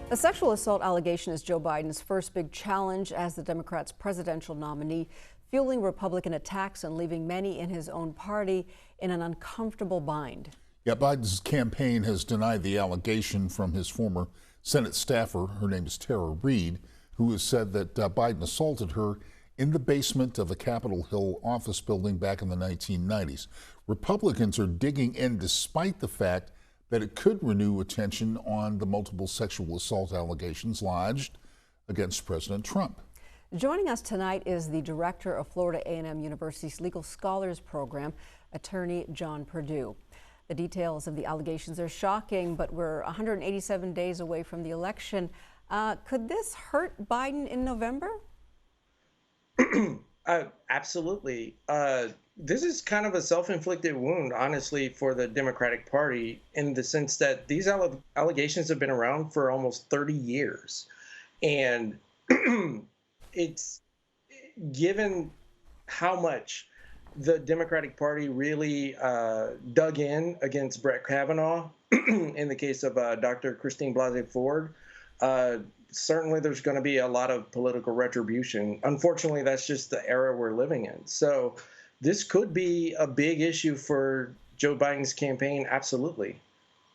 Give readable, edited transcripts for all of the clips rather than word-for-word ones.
A sexual assault allegation is Joe Biden's first big challenge as the Democrats' presidential nominee, fueling Republican attacks and leaving many in his own party in an uncomfortable bind. Yeah, Biden's campaign has denied the allegation from his former Senate staffer, her name is Tara Reade, who has said that Biden assaulted her in the basement of a Capitol Hill office building back in the 1990s. Republicans are digging in despite the fact that it could renew attention on the multiple sexual assault allegations lodged against President Trump. Joining us tonight is the director of Florida A&M University's Legal Scholars Program, attorney Jon Perdue. The details of the allegations are shocking, but we're 187 days away from the election. Could this hurt Biden in November? Absolutely. This is kind of a self-inflicted wound, honestly, for the Democratic Party in the sense that these allegations have been around for almost 30 years. And it's given how much the Democratic Party really dug in against Brett Kavanaugh in the case of Dr. Christine Blasey Ford. Certainly there's going to be a lot of political retribution. Unfortunately, that's just the era we're living in. So this could be a big issue for Joe Biden's campaign. Absolutely.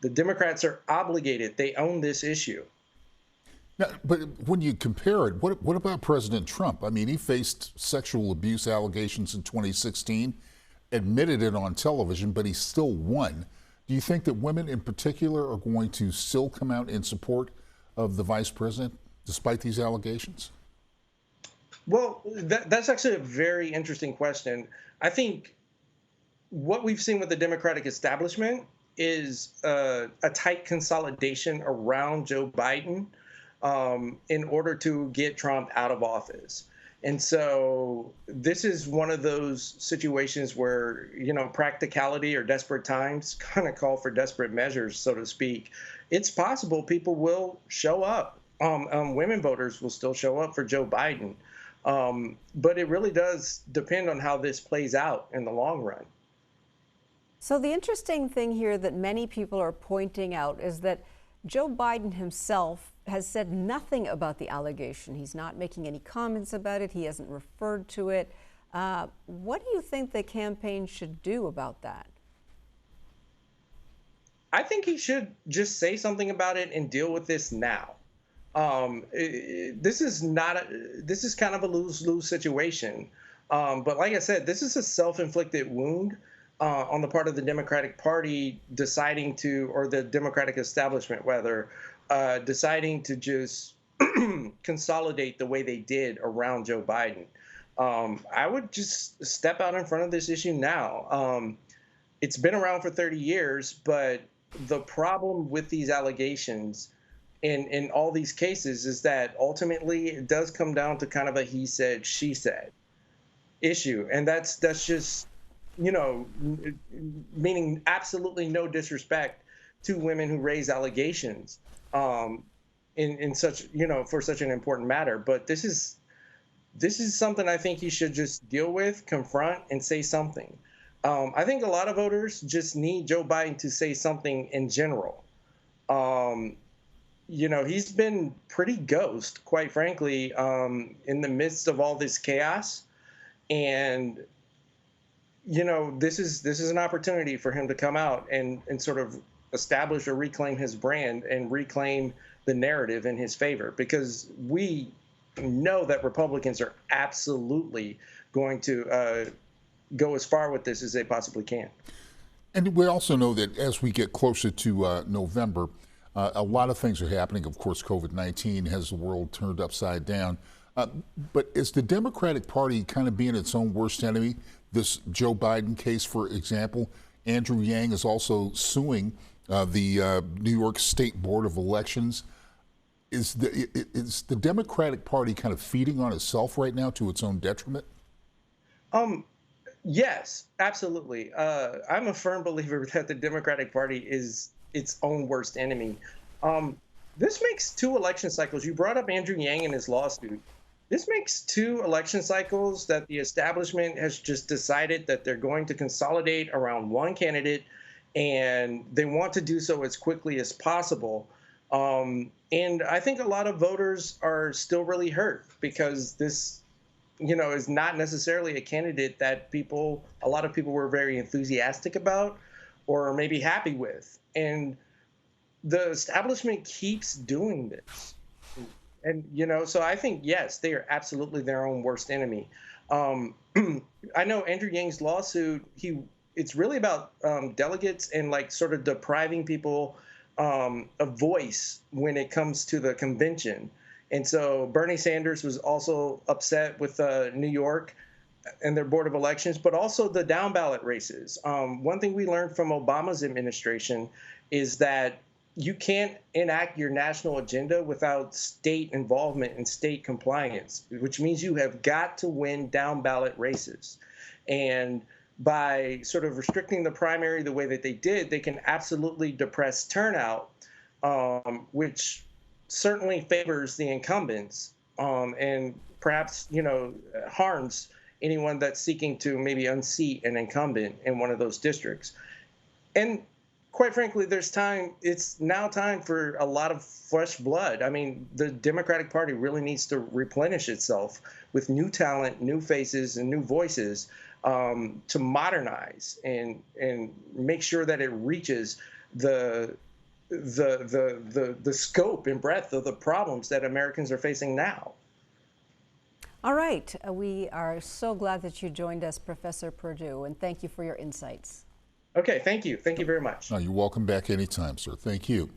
The Democrats are obligated. They own this issue. Now, but when you compare it, what about President Trump? I mean, he faced sexual abuse allegations in 2016, admitted it on television, but he still won. Do you think that women in particular are going to still come out in support of the vice president despite these allegations? Well, that's actually a very interesting question. I think what we've seen with the Democratic establishment is a tight consolidation around Joe Biden in order to get Trump out of office. And so this is one of those situations where, practicality or desperate times kind of call for desperate measures, so to speak. It's possible people will show up. Women voters will still show up for Joe Biden. But it really does depend on how this plays out in the long run. So the interesting thing here that many people are pointing out is that Joe Biden himself has said nothing about the allegation. He's not making any comments about it. He hasn't referred to it. What do you think the campaign should do about that? I think he should just say something about it and deal with this now. This is kind of a lose-lose situation. But like I said, this is a self-inflicted wound on the part of the Democratic Party deciding to, or the Democratic establishment, rather, deciding to just consolidate the way they did around Joe Biden. I would just step out in front of this issue now. It's been around for 30 years, but the problem with these allegations in all these cases is that ultimately it does come down to kind of a he said, she said issue. And that's just, meaning absolutely no disrespect to women who raise allegations in such, for such an important matter. But this is something I think he should just deal with, confront, and say something. I think a lot of voters just need Joe Biden to say something in general. He's been pretty ghost, quite frankly, in the midst of all this chaos. And, this is an opportunity for him to come out and sort of establish or reclaim his brand and reclaim the narrative in his favor, because we know that Republicans are absolutely going to go as far with this as they possibly can. And we also know that as we get closer to November, a lot of things are happening. Of course, COVID-19 has the world turned upside down. But is the Democratic Party kind of being its own worst enemy? This Joe Biden case, for example, Andrew Yang is also suing the New York State Board of Elections. Is the Democratic Party kind of feeding on itself right now to its own detriment? Yes, absolutely. I'm a firm believer that the Democratic Party is its own worst enemy. This makes 2 election cycles. You brought up Andrew Yang and his lawsuit. This makes 2 election cycles that the establishment has just decided that they're going to consolidate around one candidate, and they want to do so as quickly as possible. And I think a lot of voters are still really hurt because this, is not necessarily a candidate that a lot of people were very enthusiastic about or maybe happy with. And the establishment keeps doing this. And, so I think, yes, they are absolutely their own worst enemy. I know Andrew Yang's lawsuit, it's really about delegates and like sort of depriving people a voice when it comes to the convention. And so Bernie Sanders was also upset with New York and their Board of Elections, but also the down ballot races. One thing we learned from Obama's administration is that you can't enact your national agenda without state involvement and state compliance, which means you have got to win down ballot races. And by sort of restricting the primary the way that they did, they can absolutely depress turnout, which certainly favors the incumbents and perhaps, harms anyone that's seeking to maybe unseat an incumbent in one of those districts. And quite frankly, it's now time for a lot of fresh blood. I mean, the Democratic Party really needs to replenish itself with new talent, new faces, and new voices to modernize and make sure that it reaches the scope and breadth of the problems that Americans are facing now. All right. We are so glad that you joined us, Professor Perdue, and thank you for your insights. Okay, thank you. Thank you very much. You're welcome back anytime, sir. Thank you.